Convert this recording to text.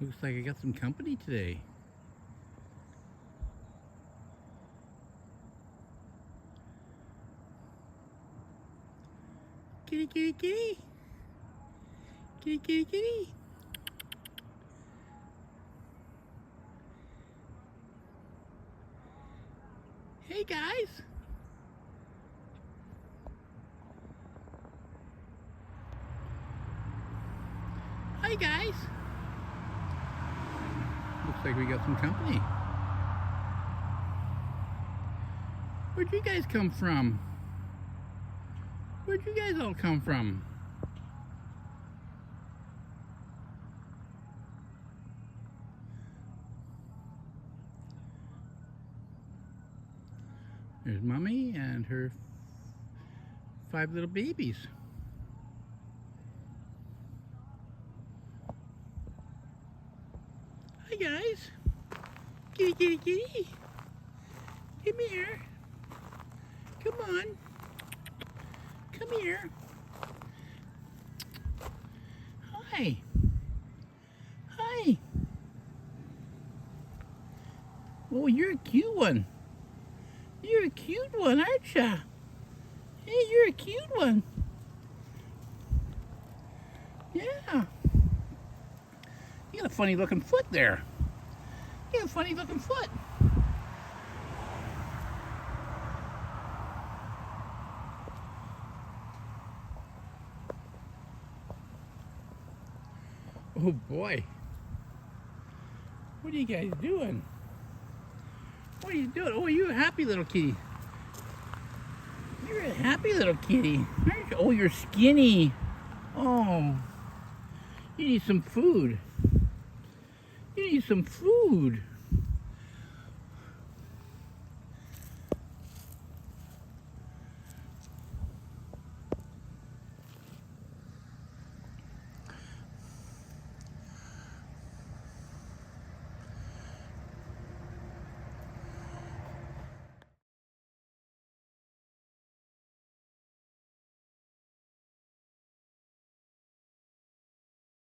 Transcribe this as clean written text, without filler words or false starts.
Looks like I got some company today. Kitty, kitty, kitty. Kitty, kitty, kitty. Hey, guys. Hi, guys. Looks like we got some company. Where'd you guys come from? Where'd you guys all come from? There's Mommy and her 5 little babies. Hi guys. Kitty, kitty, kitty. Come here. Come on. Come here. Hi. Hi. Oh, you're a cute one. You're a cute one, aren't ya? Hey, you're a cute one. Yeah. You got a funny looking foot there. You got a funny looking foot. Oh boy. What are you guys doing? What are you doing? Oh, you're a happy little kitty. You're a happy little kitty, aren't you? Oh, you're skinny. Oh, you need some food. You need some food.